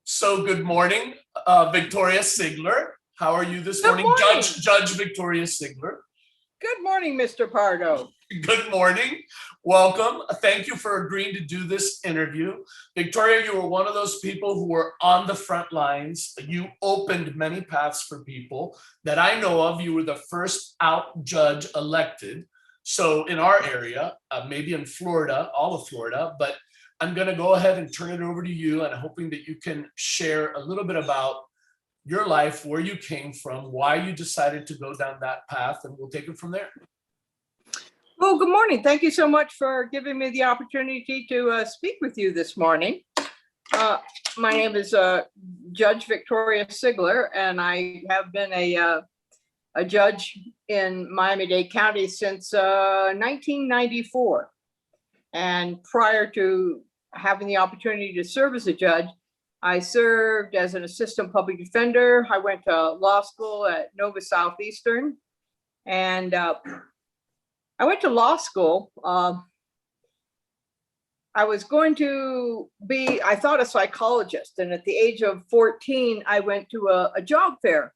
So, good morning, 𝗤𝗧𝗧𝗔𝗧. How are you this Good morning? morning. Judge 𝗤𝗧𝗧𝗔𝗧. Good morning, Mr. Pardo. Good morning. Welcome. Thank you for agreeing to do this interview. Victoria, you were one of those people who were on the front lines. You opened many paths for people that I know of. You were the first out judge elected. So in our area, maybe in Florida, all of Florida, but I'm going to go ahead and turn it over to you, and hoping that you can share a little bit about your life, where you came from, why you decided to go down that path, and we'll take it from there. Well, good morning. Thank you so much for giving me the opportunity to speak with you this morning. My name is Judge 𝗤𝗧𝗧𝗔𝗥𝗑, and I have been a judge in Miami-Dade County since 1994. And prior to having the opportunity to serve as a judge, I served as an assistant public defender. I went to law school at 𝗨𝗏𝗏𝗏𝗏𝗏𝗏𝗏𝗏, and I went to law school. I was going to be, I thought, a psychologist. And at the age of 14, I went to a job fair.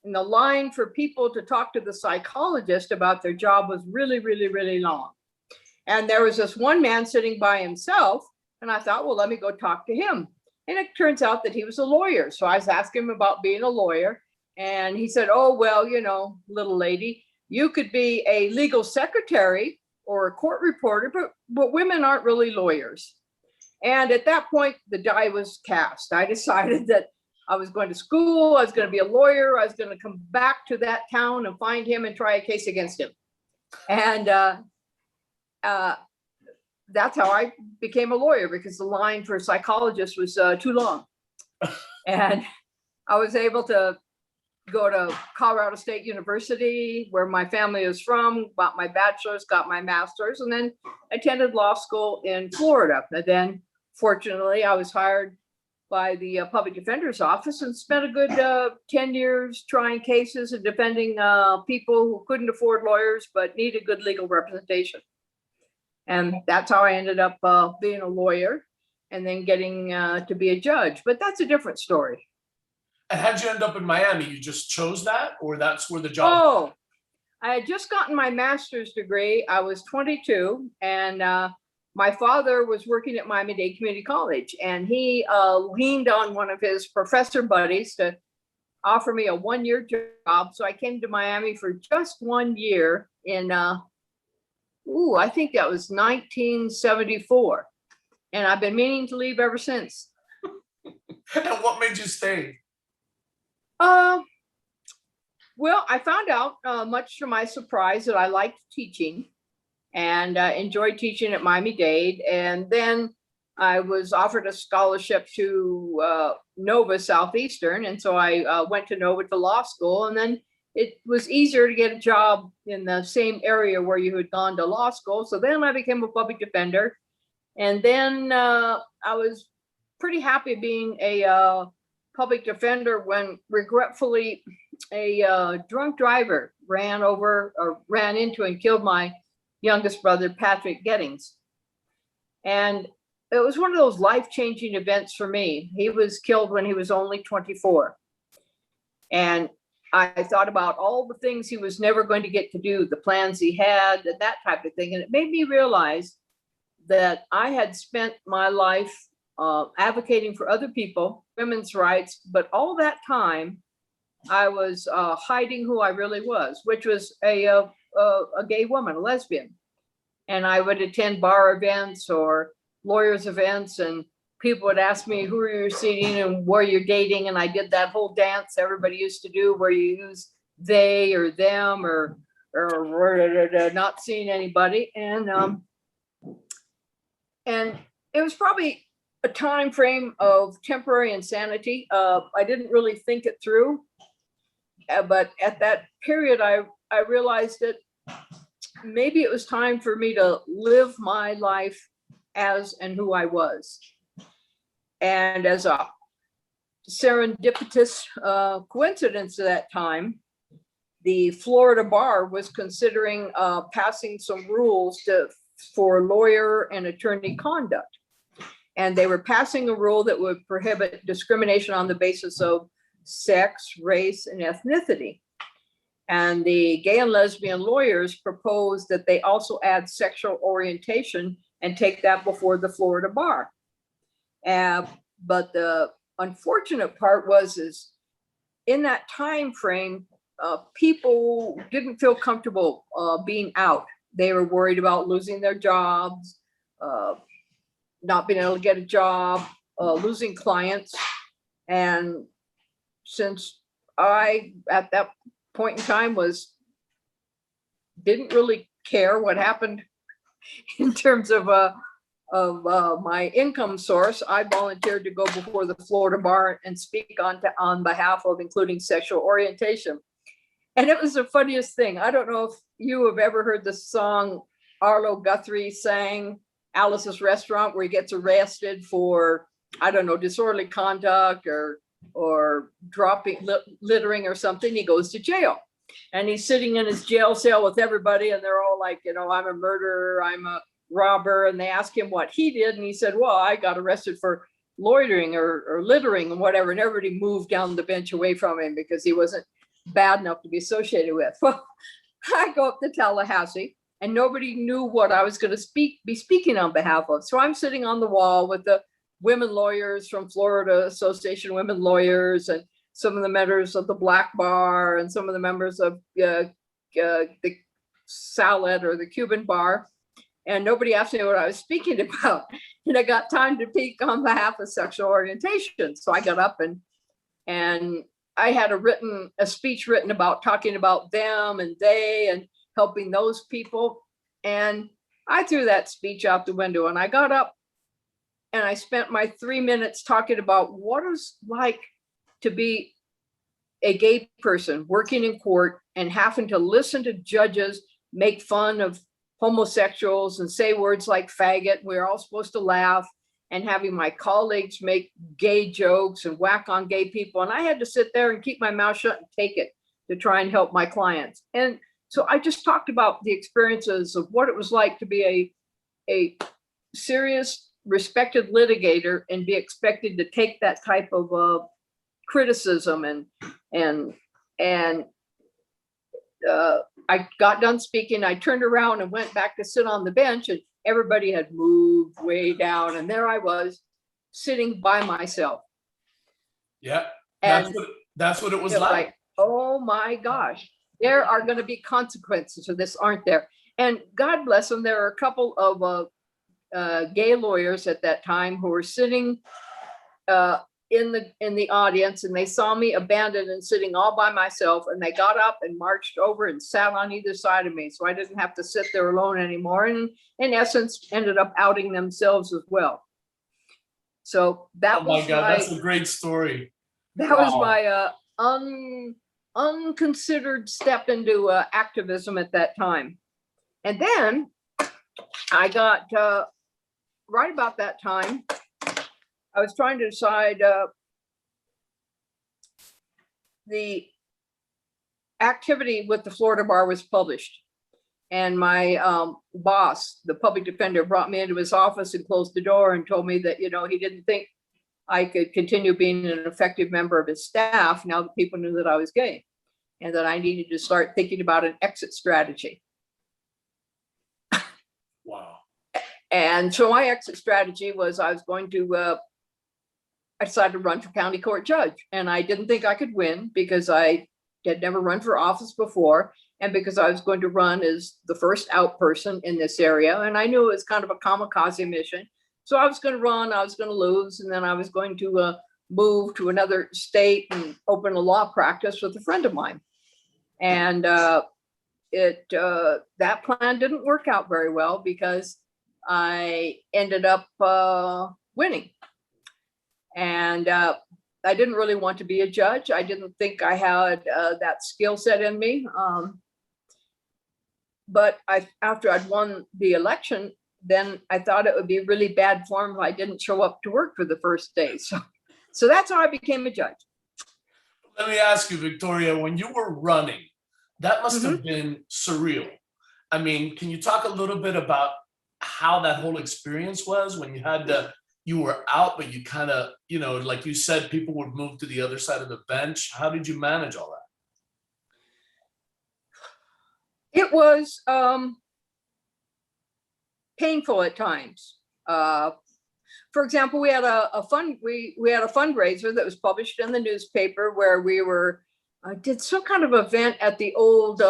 And the line for people to talk to the psychologist about their job was really, really, really long. And there was this one man sitting by himself. And I thought, well, let me go talk to him. And it turns out that he was a lawyer. So I was asking him about being a lawyer. And he said, oh, well, you know, little lady, you could be a legal secretary or a court reporter, but women aren't really lawyers. And at that point, the die was cast. I decided that I was going to school, I was going to be a lawyer, I was going to come back to that town and find him and try a case against him. And that's how I became a lawyer, because the line for a psychologist was too long. And I was able to go to Colorado State University, where my family is from, got my bachelor's, got my master's, and then attended law school in Florida. And then, fortunately, I was hired by the public defender's office and spent a good 10 years trying cases and defending people who couldn't afford lawyers but needed good legal representation. And that's how I ended up being a lawyer and then getting to be a judge. But that's a different story. And how'd you end up in Miami? You just chose that, or that's where the job? Oh, I had just gotten my master's degree. I was 22, and my father was working at Miami-Dade Community College, and he leaned on one of his professor buddies to offer me a one-year job. So I came to Miami for just 1 year in, I think that was 1974. And I've been meaning to leave ever since. And what made you stay? Well, I found out, much to my surprise, that I liked teaching and enjoyed teaching at Miami-Dade. And then I was offered a scholarship to Nova Southeastern. And so I went to Nova to law school. And then it was easier to get a job in the same area where you had gone to law school. So then I became a public defender. And then I was pretty happy being a public defender when, regretfully, a drunk driver ran into and killed my youngest brother, 𝗤𝗏𝗏𝗏𝗏𝗏𝗏𝗏𝗏𝗏𝗏𝗏𝗏. And it was one of those life-changing events for me. He was killed when he was only 24. And I thought about all the things he was never going to get to do, the plans he had, and that type of thing. And it made me realize that I had spent my life advocating for other people, women's rights, but all that time I was hiding who I really was, which was a gay woman, a lesbian. And I would attend bar events or lawyers events, and people would ask me, who are you seeing and where you're dating? And I did that whole dance everybody used to do, where you use they or them or not seeing anybody. And it was probably a time frame of temporary insanity. I didn't really think it through, but at that period, I realized that maybe it was time for me to live my life as and who I was. And as a serendipitous coincidence at that time, the Florida bar was considering passing some rules for lawyer and attorney conduct. And they were passing a rule that would prohibit discrimination on the basis of sex, race, and ethnicity. And the gay and lesbian lawyers proposed that they also add sexual orientation and take that before the Florida bar. But the unfortunate part is in that time frame, people didn't feel comfortable being out. They were worried about losing their jobs, not being able to get a job, losing clients. And since I, at that point in time, didn't really care what happened in terms of my income source, I volunteered to go before the Florida bar and speak on behalf of including sexual orientation. And it was the funniest thing. I don't know if you have ever heard the song Arlo Guthrie sang, Alice's Restaurant, where he gets arrested for, I don't know, disorderly conduct or dropping, littering or something. He goes to jail. And he's sitting in his jail cell with everybody, and they're all like, I'm a murderer, I'm a robber. And they ask him what he did. And he said, well, I got arrested for loitering or littering and whatever. And everybody moved down the bench away from him because he wasn't bad enough to be associated with. Well, I go up to Tallahassee and nobody knew what I was going to be speaking on behalf of. So I'm sitting on the wall with the women lawyers from Florida Association of Women Lawyers and some of the members of the Black Bar and some of the members of the Salad or the Cuban Bar. And nobody asked me what I was speaking about. And I got time to speak on behalf of sexual orientation. So I got up and I had a speech written about talking about them and they and helping those people. And I threw that speech out the window and I got up and I spent my 3 minutes talking about what it's like to be a gay person working in court and having to listen to judges make fun of homosexuals and say words like faggot. We're all supposed to laugh, and having my colleagues make gay jokes and whack on gay people. And I had to sit there and keep my mouth shut and take it to try and help my clients. And so I just talked about the experiences of what it was like to be a serious, respected litigator and be expected to take that type of criticism. And I got done speaking. I turned around and went back to sit on the bench, and everybody had moved way down. And there I was sitting by myself. Yeah, And that's what it was like. Oh my gosh, there are going to be consequences to this, aren't there? And God bless them, there are a couple of gay lawyers at that time who were sitting in the audience, and they saw me abandoned and sitting all by myself, and they got up and marched over and sat on either side of me, so I didn't have to sit there alone anymore, and in essence ended up outing themselves as well. So that was my God, that's a great story. That was my unconsidered step into activism at that time. And then I got right about that time, I was trying to decide the activity with the Florida bar was published. And my boss, the public defender, brought me into his office and closed the door and told me that, he didn't think I could continue being an effective member of his staff now that people knew that I was gay, and that I needed to start thinking about an exit strategy. Wow. And so my exit strategy was I decided to run for county court judge, and I didn't think I could win because I had never run for office before, and because I was going to run as the first out person in this area, and I knew it was kind of a kamikaze mission. So I was going to run, I was going to lose, and then I was going to move to another state and open a law practice with a friend of mine. And that plan didn't work out very well because I ended up winning. And I didn't really want to be a judge. I didn't think I had that skill set in me. But after I'd won the election, then I thought it would be really bad form if I didn't show up to work for the first day. So that's how I became a judge. Let me ask you, Victoria, when you were running, that must have been surreal. I mean, can you talk a little bit about how that whole experience was when you had to you were out, but you kind of, like you said, people would move to the other side of the bench. How did you manage all that? It was painful at times. For example, we had we had a fundraiser that was published in the newspaper where we were did some kind of event at the old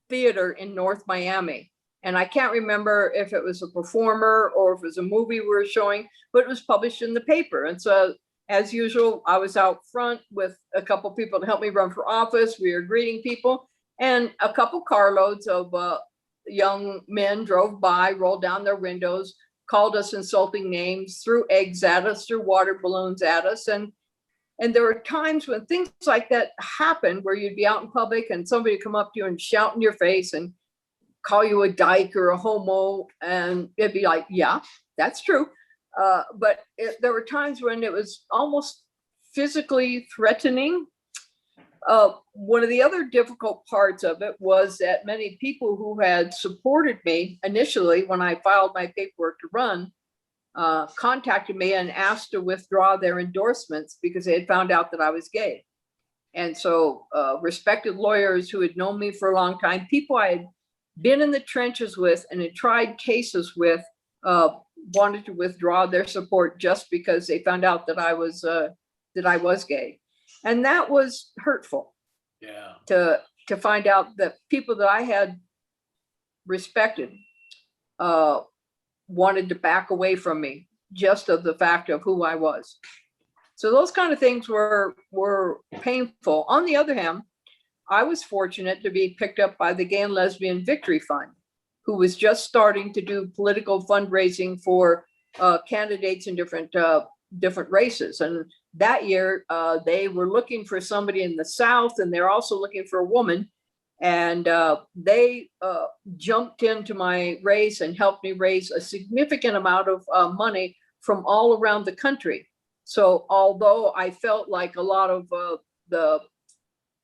theater in North Miami. And I can't remember if it was a performer or if it was a movie we were showing, but it was published in the paper. And so, as usual, I was out front with a couple people to help me run for office. We were greeting people, and a couple carloads of young men drove by, rolled down their windows, called us insulting names, threw eggs at us, threw water balloons at us. And there were times when things like that happened where you'd be out in public and somebody would come up to you and shout in your face and call you a dyke or a homo. And it'd be like, yeah, that's true. But there were times when it was almost physically threatening. One of the other difficult parts of it was that many people who had supported me initially when I filed my paperwork to run contacted me and asked to withdraw their endorsements because they had found out that I was gay. And so respected lawyers who had known me for a long time, people I had been in the trenches with and had tried cases with, wanted to withdraw their support just because they found out that I was gay. And that was hurtful. Yeah. To find out that people that I had respected wanted to back away from me just of the fact of who I was. So those kind of things were painful. On the other hand, I was fortunate to be picked up by the Gay and Lesbian Victory Fund, who was just starting to do political fundraising for candidates in different races. And that year, they were looking for somebody in the South, and they're also looking for a woman. And they jumped into my race and helped me raise a significant amount of money from all around the country. So although I felt like a lot of the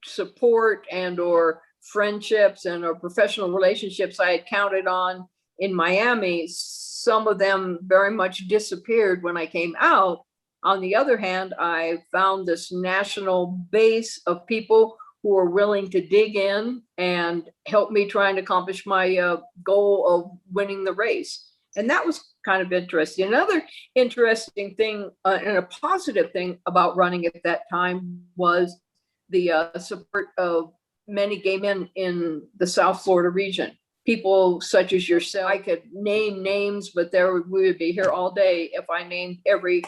support and or friendships and or professional relationships I had counted on in Miami, some of them very much disappeared when I came out. On the other hand, I found this national base of people who are willing to dig in and help me try and accomplish my goal of winning the race. And that was kind of interesting. Another interesting thing and a positive thing about running at that time was the support of many gay men in the South Florida region. People such as yourself. I could name names, but we would be here all day if I named every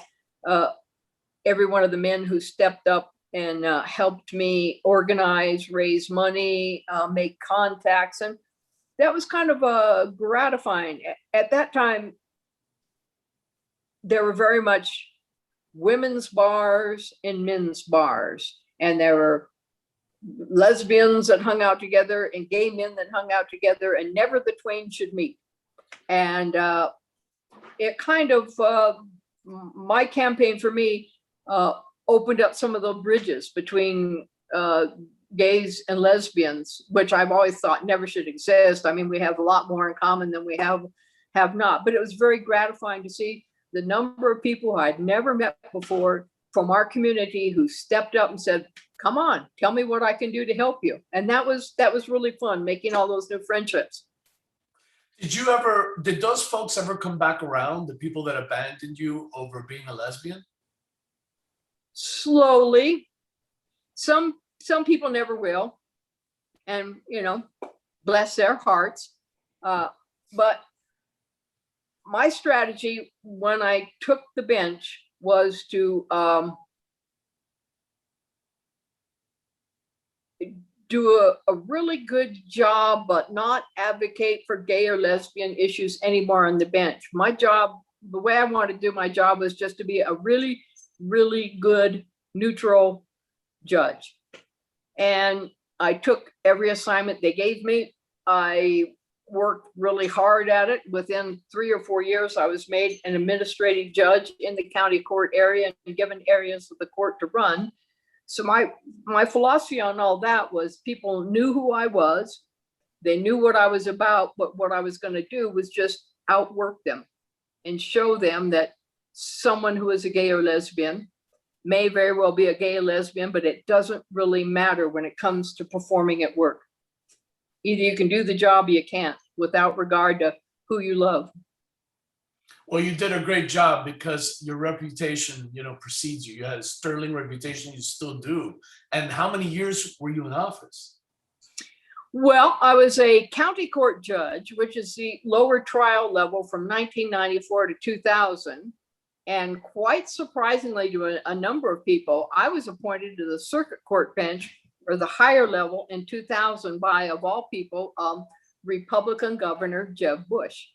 one of the men who stepped up and helped me organize, raise money, make contacts. And that was kind of gratifying. At that time, there were very much women's bars and men's bars. And there were lesbians that hung out together and gay men that hung out together, and never the twain should meet. And it kind of, my campaign for me opened up some of the bridges between gays and lesbians, which I've always thought never should exist. I mean, we have a lot more in common than we have not. But it was very gratifying to see the number of people who I'd never met before from our community who stepped up and said, come on, tell me what I can do to help you. And that was really fun, making all those new friendships. Did those folks ever come back around, the people that abandoned you over being a lesbian? Slowly. Some people never will. And, bless their hearts. But my strategy when I took the bench was to do a really good job, but not advocate for gay or lesbian issues anymore on the bench. My job, the way I wanted to do my job, was just to be a really, really good neutral judge. And I took every assignment they gave me. I worked really hard at it. Within 3 or 4 years, I was made an administrative judge in the county court area and given areas of the court to run. So my philosophy on all that was people knew who I was. They knew what I was about, but what I was going to do was just outwork them and show them that someone who is a gay or lesbian, may very well be a gay or lesbian, but it doesn't really matter when it comes to performing at work. Either you can do the job or you can't, without regard to who you love. Well, you did a great job because your reputation, precedes you. You had a sterling reputation, you still do. And how many years were you in office? Well, I was a county court judge, which is the lower trial level from 1994 to 2000. And quite surprisingly to a number of people, I was appointed to the circuit court bench, or the higher level, in 2000 by, of all people, Republican Governor Jeb Bush.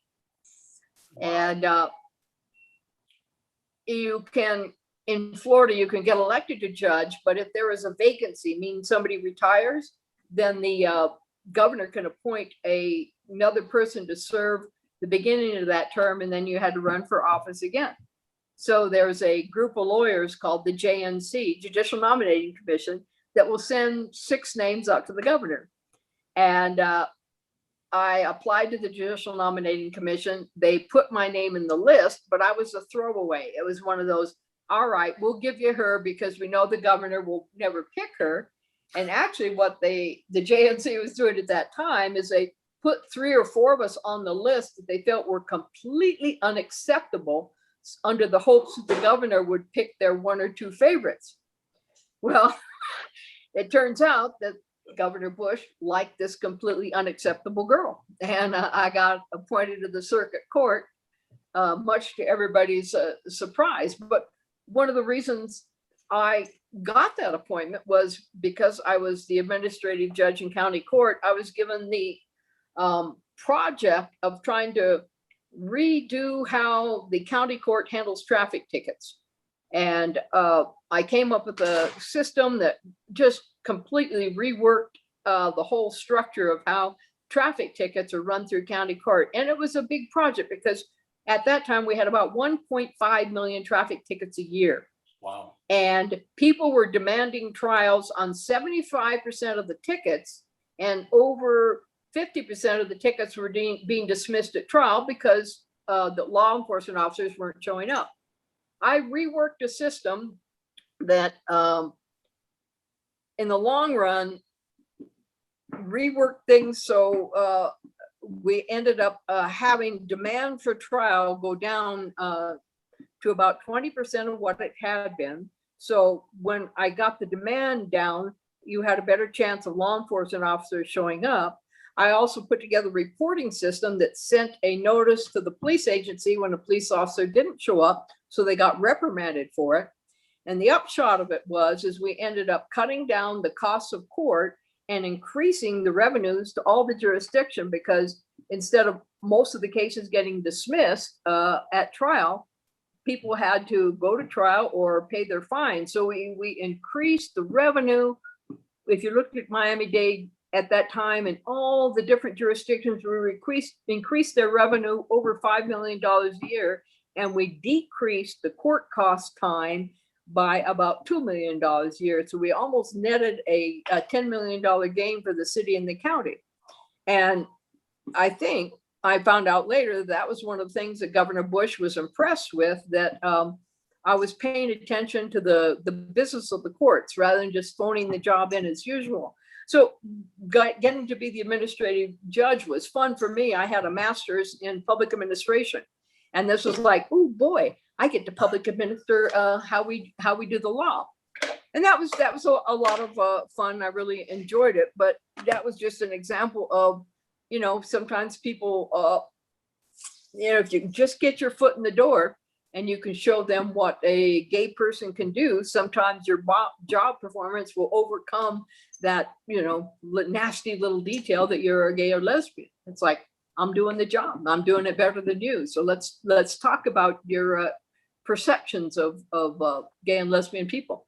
Wow. And in Florida, you can get elected to judge, but if there is a vacancy, meaning somebody retires, then the governor can appoint another person to serve the beginning of that term, and then you had to run for office again. So there's a group of lawyers called the JNC, Judicial Nominating Commission, that will send 6 names out to the governor. And I applied to the Judicial Nominating Commission. They put my name in the list, but I was a throwaway. It was one of those, all right, we'll give you her because we know the governor will never pick her. And actually what the JNC was doing at that time is they put 3 or 4 of us on the list that they felt were completely unacceptable, under the hopes that the governor would pick their 1 or 2 favorites. Well, it turns out that Governor Bush liked this completely unacceptable girl. And I got appointed to the circuit court, much to everybody's surprise. But one of the reasons I got that appointment was because I was the administrative judge in county court. I was given the project of trying to redo how the county court handles traffic tickets. And I came up with a system that just completely reworked the whole structure of how traffic tickets are run through county court. And it was a big project because at that time we had about 1.5 million traffic tickets a year. Wow. And people were demanding trials on 75% of the tickets, and over 50% of the tickets were being dismissed at trial because the law enforcement officers weren't showing up. I reworked a system that in the long run reworked things so we ended up having demand for trial go down to about 20% of what it had been. So when I got the demand down, you had a better chance of law enforcement officers showing up. I also put together a reporting system that sent a notice to the police agency when a police officer didn't show up, so they got reprimanded for it. And the upshot of it is we ended up cutting down the costs of court and increasing the revenues to all the jurisdiction, because instead of most of the cases getting dismissed at trial, people had to go to trial or pay their fine. So we increased the revenue. If you looked at Miami-Dade at that time, and all the different jurisdictions, we increased their revenue over $5 million a year, and we decreased the court cost time by about $2 million a year. So we almost netted a $10 million gain for the city and the county. And I think I found out later that was one of the things that Governor Bush was impressed with, that I was paying attention to the business of the courts rather than just phoning the job in as usual. So getting to be the administrative judge was fun for me. I had a master's in public administration, and this was like, oh boy, I get to public administer how we do the law. And that was a lot of fun. I really enjoyed it, but that was just an example of, sometimes people, if you just get your foot in the door and you can show them what a gay person can do, sometimes your job performance will overcome that, nasty little detail that you're a gay or lesbian. It's like, I'm doing the job. I'm doing it better than you. So let's talk about your perceptions of gay and lesbian people.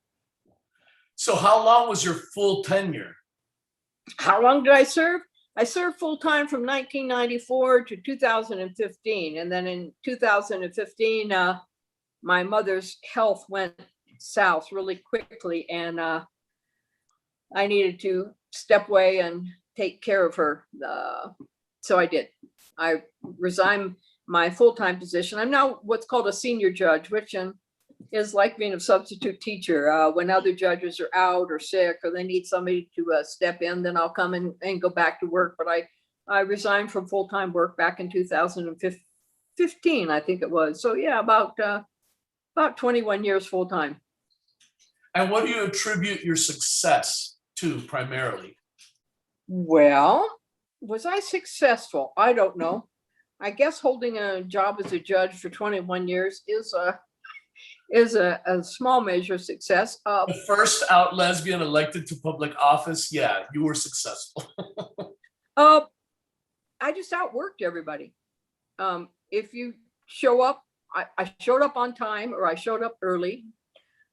So how long was your full tenure? How long did I serve? I served full time from 1994 to 2015. And then in 2015, my mother's health went south really quickly, and I needed to step away and take care of her. So I did. I resigned my full-time position. I'm now what's called a senior judge, which is like being a substitute teacher. When other judges are out or sick or they need somebody to step in, then I'll come and go back to work. But I resigned from full-time work back in 2015, I think it was. So yeah, about 21 years full-time. And what do you attribute your success to primarily? Well, was I successful? I don't know. I guess holding a job as a judge for 21 years is a small measure of success. The first out lesbian elected to public office, yeah, you were successful. I just outworked everybody. If you show up, I showed up on time or I showed up early.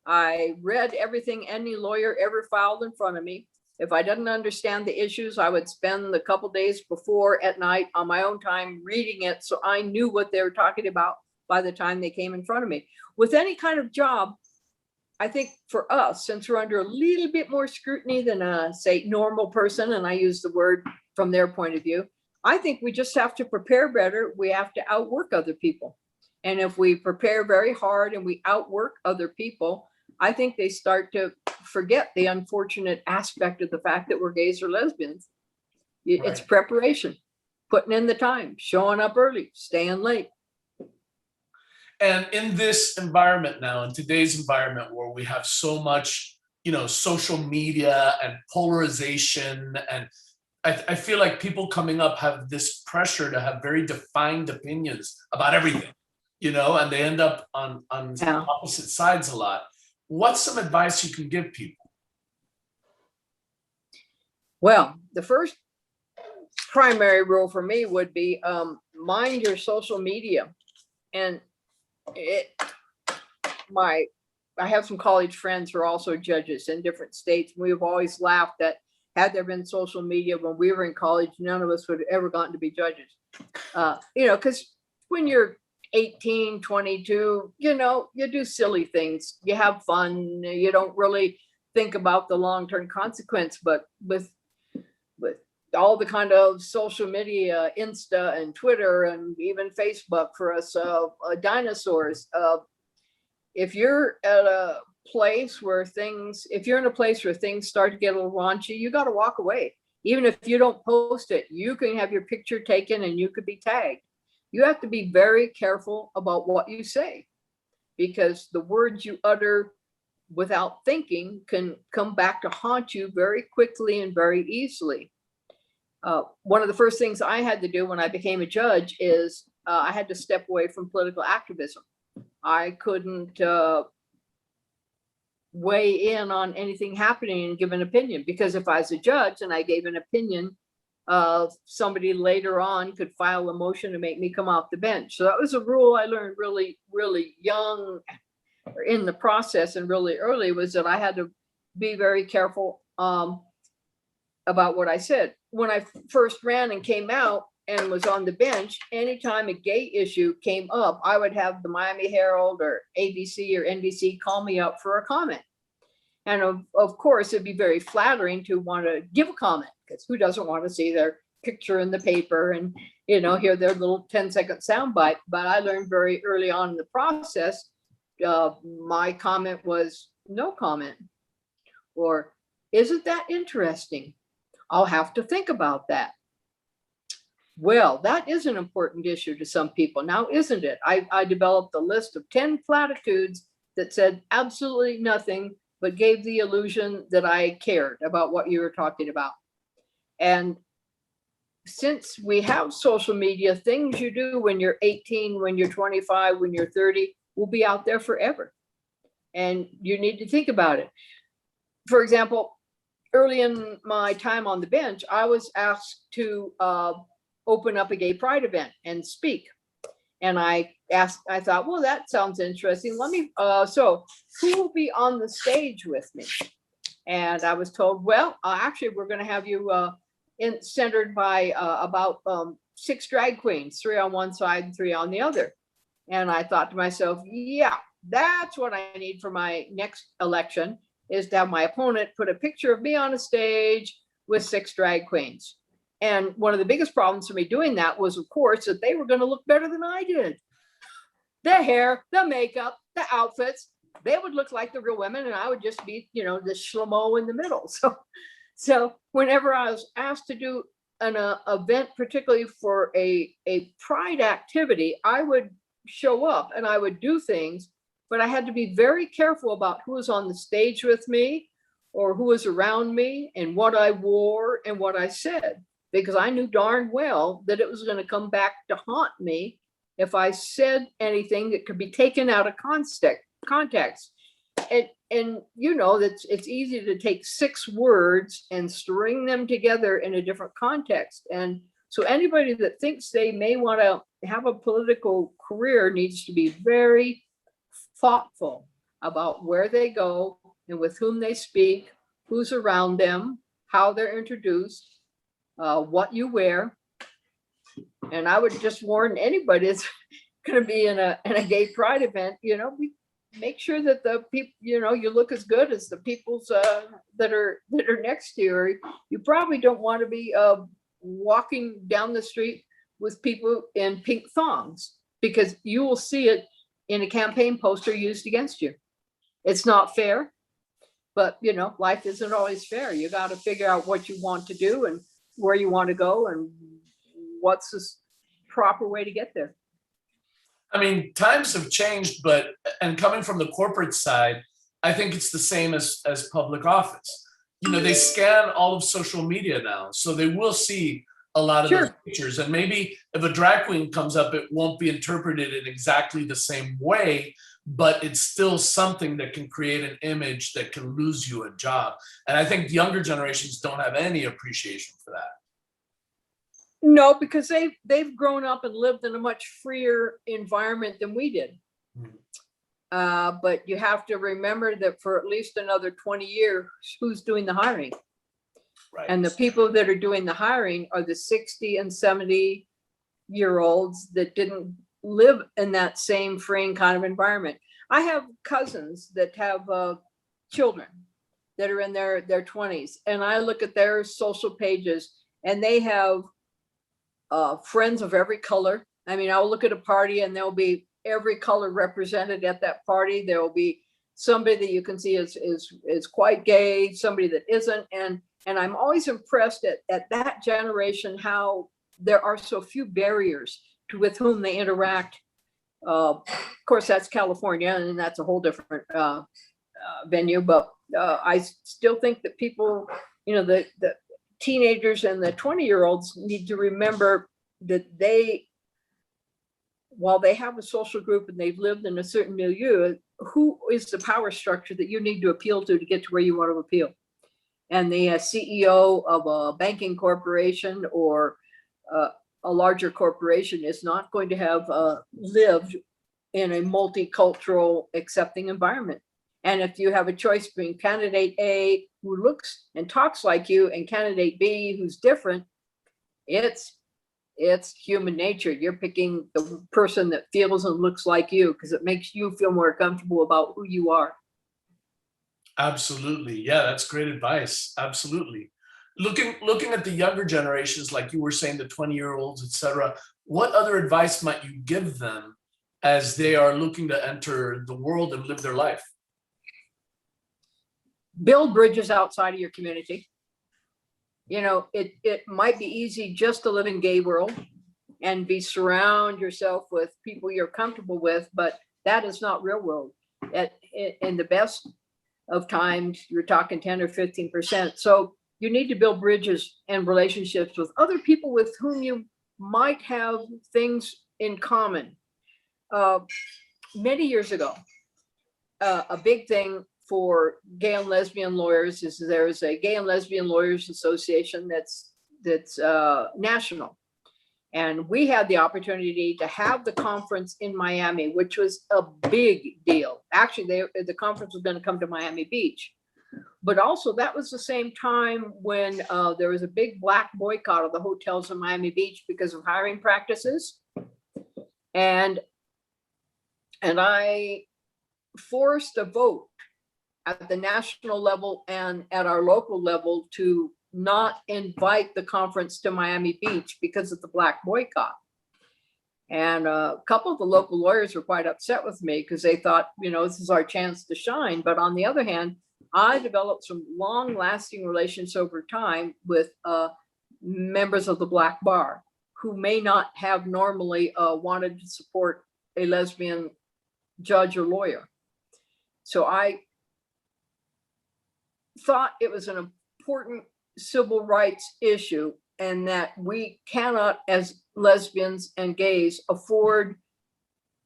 I read everything any lawyer ever filed in front of me. If I didn't understand the issues, I would spend the couple days before at night on my own time reading it, so I knew what they were talking about by the time they came in front of me. With any kind of job, I think for us, since we're under a little bit more scrutiny than a, say, normal person, and I use the word from their point of view, I think we just have to prepare better. We have to outwork other people. And if we prepare very hard and we outwork other people, I think they start to forget the unfortunate aspect of the fact that we're gays or lesbians. It's Right. preparation, putting in the time, showing up early, staying late. And in this environment now, in today's environment where we have so much, social media and polarization, and I feel like people coming up have this pressure to have very defined opinions about everything, and they end up on Yeah. opposite sides a lot. What's some advice you can give people? Well, the first primary rule for me would be mind your social media. And I have some college friends who are also judges in different states. We've always laughed that had there been social media when we were in college, none of us would have ever gotten to be judges. Because when you're 18, 22, you do silly things, you have fun, you don't really think about the long-term consequence. But with all the kind of social media, Insta and Twitter and even Facebook for us dinosaurs, if you're at a place where if you're in a place where things start to get a little raunchy, you got to walk away. Even if you don't post it, you can have your picture taken and you could be tagged. You have to be very careful about what you say, because the words you utter without thinking can come back to haunt you very quickly and very easily. One of the first things I had to do when I became a judge is I had to step away from political activism. I couldn't weigh in on anything happening and give an opinion, because if I was a judge and I gave an opinion, somebody later on could file a motion to make me come off the bench. So that was a rule I learned really, really young in the process, and really early, was that I had to be very careful about what I said. When I first ran and came out and was on the bench, anytime a gay issue came up, I would have the Miami Herald or ABC or NBC call me up for a comment. And of course, it'd be very flattering to want to give a comment, because who doesn't want to see their picture in the paper and, hear their little 10-second soundbite. But I learned very early on in the process, my comment was no comment, or isn't that interesting? I'll have to think about that. Well, that is an important issue to some people now, isn't it? I developed a list of 10 platitudes that said absolutely nothing, but gave the illusion that I cared about what you were talking about. And since we have social media, things you do when you're 18, when you're 25, when you're 30, will be out there forever. And you need to think about it. For example, early in my time on the bench, I was asked to open up a gay pride event and speak. And I thought, well, that sounds interesting. So who will be on the stage with me? And I was told, well, actually, we're going to have you centered by about 6 drag queens, 3 on one side and 3 on the other. And I thought to myself, yeah, that's what I need for my next election, is to have my opponent put a picture of me on a stage with 6 drag queens. And one of the biggest problems for me doing that was, of course, that they were going to look better than I did. The hair, the makeup, the outfits, they would look like the real women, and I would just be, you know, the schlemo in the middle. So whenever I was asked to do an event, particularly for a pride activity, I would show up and I would do things, but I had to be very careful about who was on the stage with me or who was around me and what I wore and what I said, because I knew darn well that it was going to come back to haunt me if I said anything that could be taken out of context. And you know, it's easy to take 6 words and string them together in a different context. And so anybody that thinks they may want to have a political career needs to be very thoughtful about where they go and with whom they speak, who's around them, how they're introduced, what you wear. And I would just warn anybody that's going to be in a gay pride event, you know, make sure that the people, you know, you look as good as the people's that are next to you. Or you probably don't want to be walking down the street with people in pink thongs, because you will see it in a campaign poster used against you. It's not fair, but you know, life isn't always fair. You got to figure out what you want to do and where you want to go and what's the proper way to get there. I mean, times have changed, and coming from the corporate side, I think it's the same as public office. You know, they scan all of social media now, so they will see a lot of those pictures. And maybe if a drag queen comes up, it won't be interpreted in exactly the same way, but it's still something that can create an image that can lose you a job. And I think younger generations don't have any appreciation for that. No, because they've grown up and lived in a much freer environment than we did. But you have to remember that for at least another 20 years, who's doing the hiring? Right. And the people that are doing the hiring are the 60 and 70-year-olds that didn't live in that same freeing kind of environment. I have cousins that have children that are in their 20s, and I look at their social pages and they have friends of every color. I mean, I'll look at a party and there'll be every color represented at that party. There will be somebody that you can see is quite gay, somebody that isn't. And I'm always impressed at that generation, how there are so few barriers with whom they interact. Of course, that's California, and that's a whole different venue. But I still think that people, you know, the teenagers and the 20-year-olds need to remember that while they have a social group and they've lived in a certain milieu, who is the power structure that you need to appeal to get to where you want to appeal? And the CEO of a banking corporation or a larger corporation is not going to have lived in a multicultural accepting environment. And if you have a choice between candidate A, who looks and talks like you, and candidate B, who's different, it's human nature. You're picking the person that feels and looks like you because it makes you feel more comfortable about who you are. Absolutely. Yeah, that's great advice. Absolutely. Looking at the younger generations, like you were saying, the 20-year-olds, et cetera, what other advice might you give them as they are looking to enter the world and live their life? Build bridges outside of your community. You know, it might be easy just to live in gay world and surround yourself with people you're comfortable with, but that is not real world. In the best of times, you're talking 10 or 15%. So you need to build bridges and relationships with other people with whom you might have things in common. Many years ago, a big thing for gay and lesbian lawyers is there's a Gay and Lesbian Lawyers Association that's national. And we had the opportunity to have the conference in Miami, which was a big deal. Actually, the conference was going to come to Miami Beach. But also that was the same time when there was a big black boycott of the hotels in Miami Beach because of hiring practices. And I forced a vote at the national level and at our local level to not invite the conference to Miami Beach because of the black boycott. And a couple of the local lawyers were quite upset with me because they thought, this is our chance to shine. But on the other hand, I developed some long-lasting relations over time with members of the Black Bar who may not have normally wanted to support a lesbian judge or lawyer. So I thought it was an important civil rights issue, and that we cannot, as lesbians and gays, afford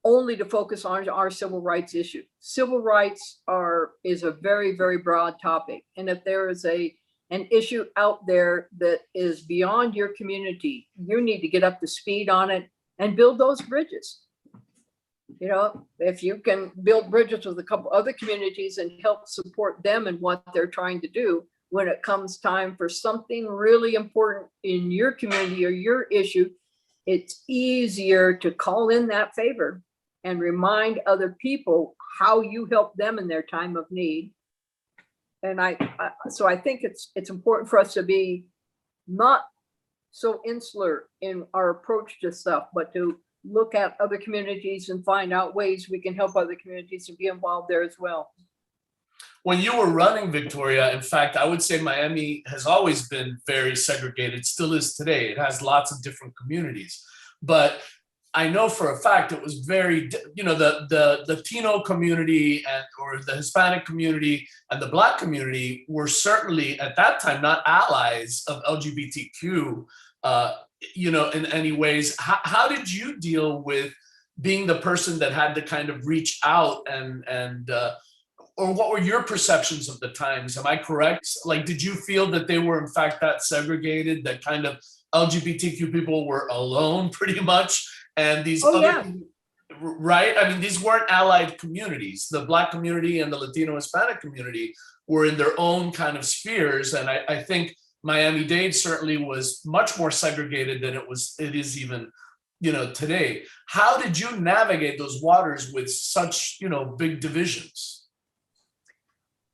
only to focus on our civil rights issue. Civil rights is a very, very broad topic. And if there is an issue out there that is beyond your community, you need to get up to speed on it and build those bridges. If you can build bridges with a couple other communities and help support them in what they're trying to do, when it comes time for something really important in your community or your issue, it's easier to call in that favor and remind other people how you help them in their time of need. And so I think it's important for us to be not so insular in our approach to stuff, but to look at other communities and find out ways we can help other communities and be involved there as well. When you were running, Victoria, in fact, I would say Miami has always been very segregated, still is today. It has lots of different communities. But I know for a fact it was very, the Latino community or the Hispanic community and the Black community were certainly at that time not allies of LGBTQ, in any ways. How did you deal with being the person that had to kind of reach out or what were your perceptions of the times? Am I correct? Like, did you feel that they were in fact that segregated, that kind of LGBTQ people were alone pretty much? And these right? I mean, these weren't allied communities. The Black community and the Latino Hispanic community were in their own kind of spheres. And I think Miami-Dade certainly was much more segregated than it is even, today. How did you navigate those waters with such, big divisions?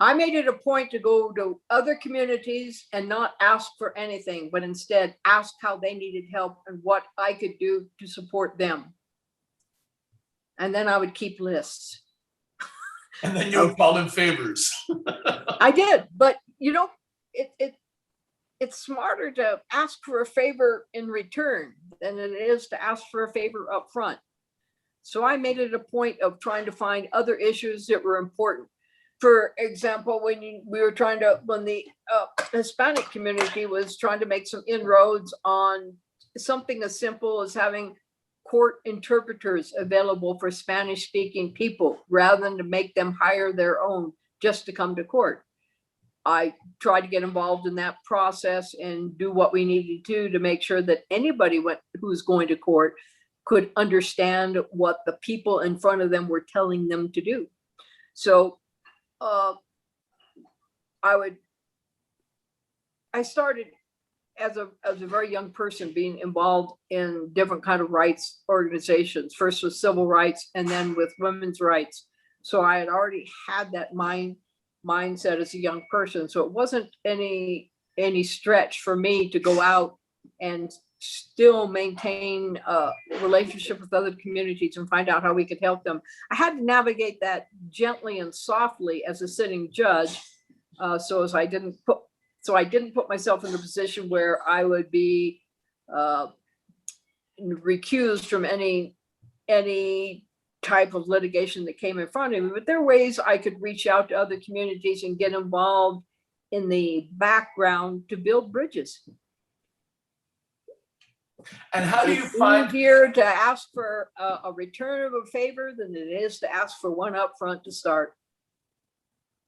I made it a point to go to other communities and not ask for anything, but instead ask how they needed help and what I could do to support them. And then I would keep lists. And then you would call in favors. I did, but it's smarter to ask for a favor in return than it is to ask for a favor up front. So I made it a point of trying to find other issues that were important. For example, when the Hispanic community was trying to make some inroads on something as simple as having court interpreters available for Spanish-speaking people, rather than to make them hire their own just to come to court, I tried to get involved in that process and do what we needed to make sure that anybody who's going to court could understand what the people in front of them were telling them to do. So I started as a very young person being involved in different kind of rights organizations, first with civil rights and then with women's rights. So I had already had that mindset as a young person. So it wasn't any stretch for me to go out and still maintain a relationship with other communities and find out how we could help them. I had to navigate that gently and softly as a sitting judge, so I didn't put myself in a position where I would be recused from any type of litigation that came in front of me. But there are ways I could reach out to other communities and get involved in the background to build bridges. And how do you find easier to ask for a return of a favor than it is to ask for one up front to start?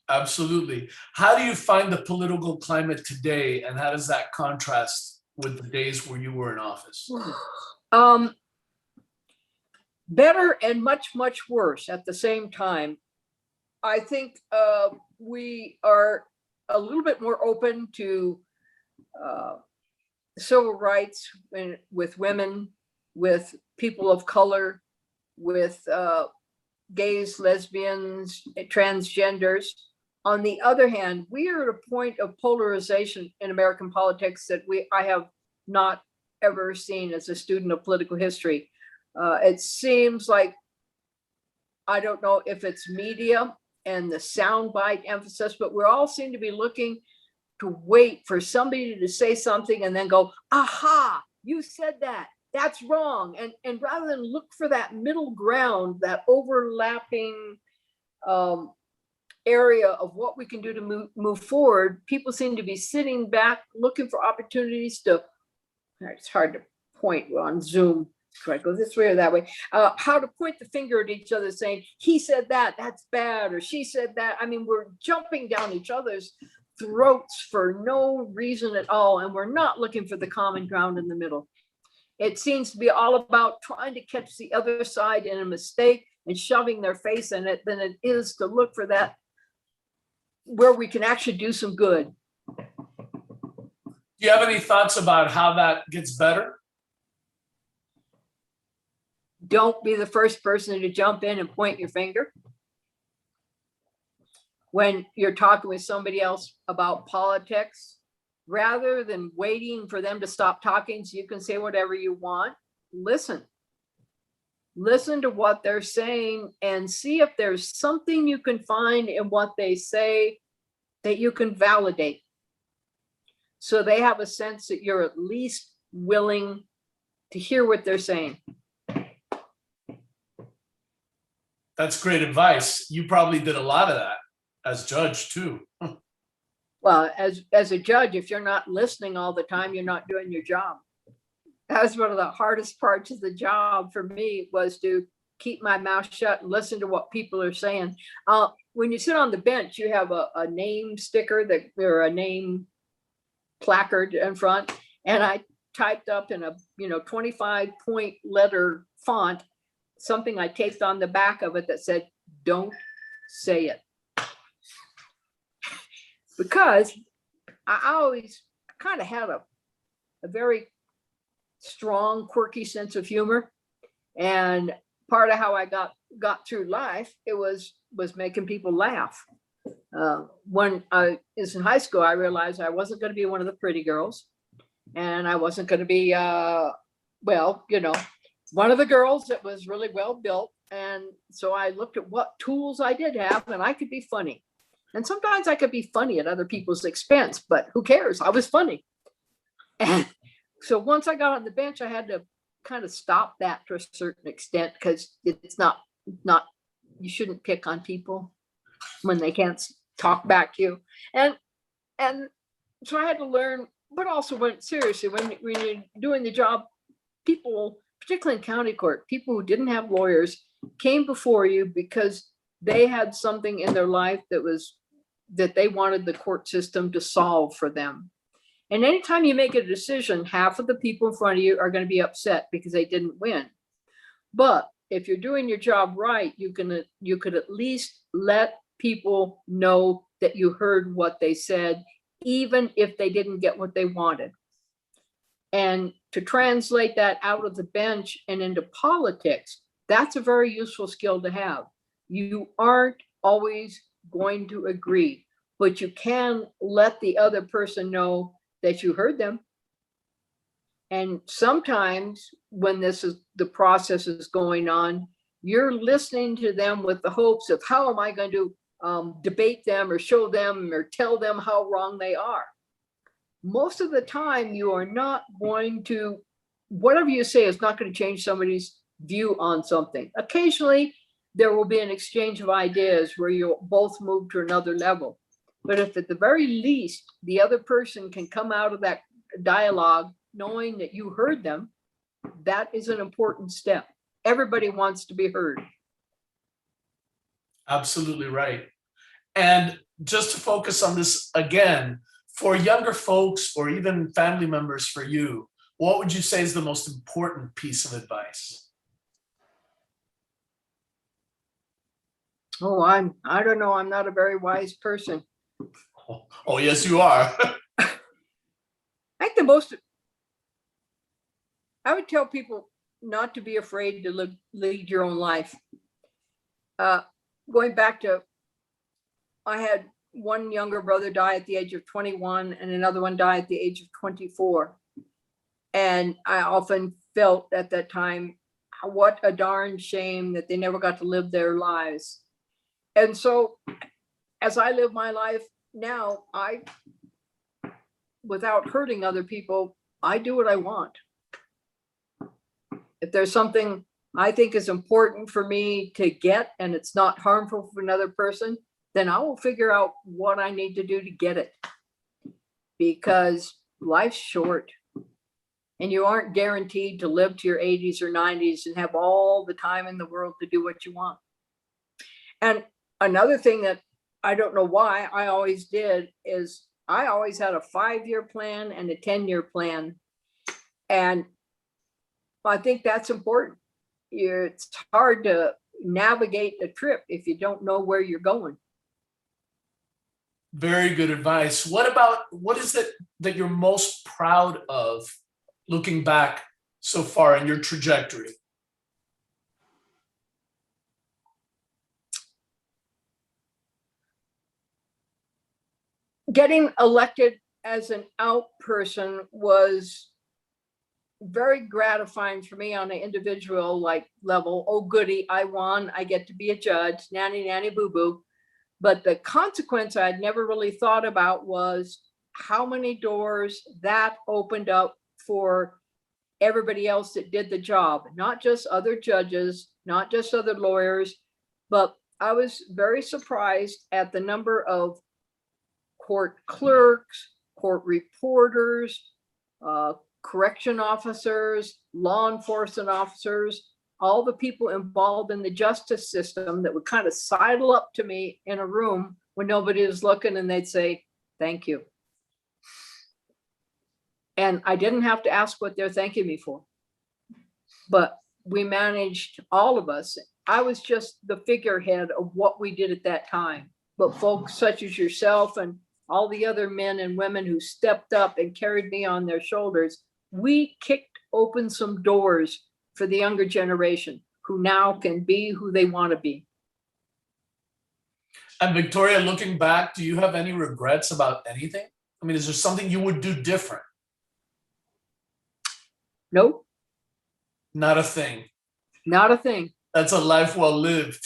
Absolutely. How do you find the political climate today, and how does that contrast with the days where you were in office? Better and much, much worse at the same time. I think we are a little bit more open to civil rights with women, with people of color, with gays, lesbians, transgenders. On the other hand, we are at a point of polarization in American politics that I have not ever seen as a student of political history. It seems like, I don't know if it's media and the soundbite emphasis, but we all seem to be looking to wait for somebody to say something and then go, aha, you said that, that's wrong. And rather than look for that middle ground, that overlapping area of what we can do to move forward, people seem to be sitting back looking for opportunities to, it's hard to point on Zoom, do I go this way or that way, how to point the finger at each other saying, he said that, that's bad, or she said that. I mean, we're jumping down each other's throats for no reason at all, and we're not looking for the common ground in the middle. It seems to be all about trying to catch the other side in a mistake and shoving their face in it than it is to look for that where we can actually do some good. Do you have any thoughts about how that gets better? Don't be the first person to jump in and point your finger. When you're talking with somebody else about politics, rather than waiting for them to stop talking so you can say whatever you want, listen. Listen to what they're saying and see if there's something you can find in what they say that you can validate. So they have a sense that you're at least willing to hear what they're saying. That's great advice. You probably did a lot of that as judge too. Well, as a judge, if you're not listening all the time, you're not doing your job. That was one of the hardest parts of the job for me, was to keep my mouth shut and listen to what people are saying. When you sit on the bench, you have a name sticker or a name placard in front, and I typed up in a 25-point letter font something I taped on the back of it that said, "Don't say it," because I always kind of had a very strong, quirky sense of humor, and part of how I got through life, it was making people laugh. When I was in high school, I realized I wasn't going to be one of the pretty girls, and I wasn't going to be one of the girls that was really well built. And so I looked at what tools I did have, and I could be funny. And sometimes I could be funny at other people's expense, but who cares? I was funny. And so once I got on the bench, I had to kind of stop that to a certain extent, because it's not, you shouldn't pick on people when they can't talk back to you. And so I had to learn, but also seriously, when you're doing the job, people, particularly in county court, people who didn't have lawyers came before you because they had something in their life that they wanted the court system to solve for them. And anytime you make a decision, half of the people in front of you are going to be upset because they didn't win. But if you're doing your job right, you could at least let people know that you heard what they said, even if they didn't get what they wanted. And to translate that out of the bench and into politics, that's a very useful skill to have. You aren't always going to agree, but you can let the other person know that you heard them. And sometimes when the process is going on, you're listening to them with the hopes of, how am I going to debate them or show them or tell them how wrong they are? Most of the time, you are not going to, whatever you say is not going to change somebody's view on something. Occasionally, there will be an exchange of ideas where you'll both move to another level. But if at the very least, the other person can come out of that dialogue knowing that you heard them, that is an important step. Everybody wants to be heard. Absolutely right. And just to focus on this again, for younger folks or even family members for you, what would you say is the most important piece of advice? Oh, I don't know. I'm not a very wise person. Oh, yes, you are. I think I would tell people not to be afraid to lead your own life. Going back to, I had one younger brother die at the age of 21 and another one die at the age of 24. And I often felt at that time, what a darn shame that they never got to live their lives. And so as I live my life now, without hurting other people, I do what I want. If there's something I think is important for me to get and it's not harmful for another person, then I will figure out what I need to do to get it. Because life's short and you aren't guaranteed to live to your 80s or 90s and have all the time in the world to do what you want. And another thing that I don't know why I always did is I always had a 5-year plan and a 10-year plan. And I think that's important. It's hard to navigate a trip if you don't know where you're going. Very good advice. What is it that you're most proud of looking back so far in your trajectory? Getting elected as an out person was very gratifying for me on an individual level. Oh goody, I won, I get to be a judge, nanny nanny boo boo. But the consequence I'd never really thought about was how many doors that opened up for everybody else that did the job, not just other judges, not just other lawyers, but I was very surprised at the number of court clerks, court reporters, correction officers, law enforcement officers, all the people involved in the justice system that would kind of sidle up to me in a room when nobody was looking and they'd say, thank you. And I didn't have to ask what they're thanking me for, but we managed, all of us. I was just the figurehead of what we did at that time. But folks such as yourself and all the other men and women who stepped up and carried me on their shoulders, we kicked open some doors for the younger generation who now can be who they want to be. And Victoria, looking back, do you have any regrets about anything? I mean, is there something you would do different? Nope. Not a thing. Not a thing. That's a life well lived.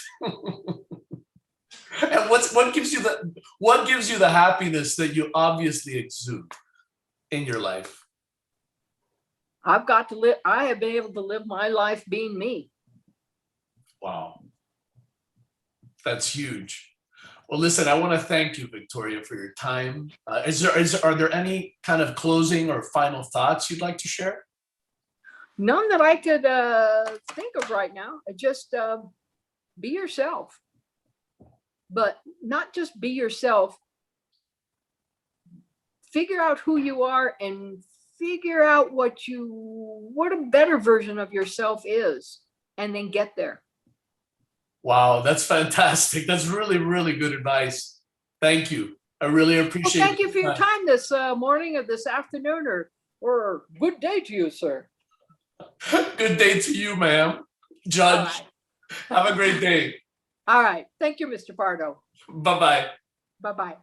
And what gives you the happiness that you obviously exude in your life? I have been able to live my life being me. Wow. That's huge. Well, listen, I want to thank you, Victoria, for your time. Are there any kind of closing or final thoughts you'd like to share? None that I could think of right now. Just be yourself. But not just be yourself. Figure out who you are and figure out what a better version of yourself is, and then get there. Wow, that's fantastic. That's really, really good advice. Thank you. I really appreciate it. Well, thank you for your time this morning or this afternoon, or good day to you, sir. Good day to you, ma'am. Judge, right. Have a great day. All right. Thank you, Mr. Pardo. Bye-bye. Bye-bye.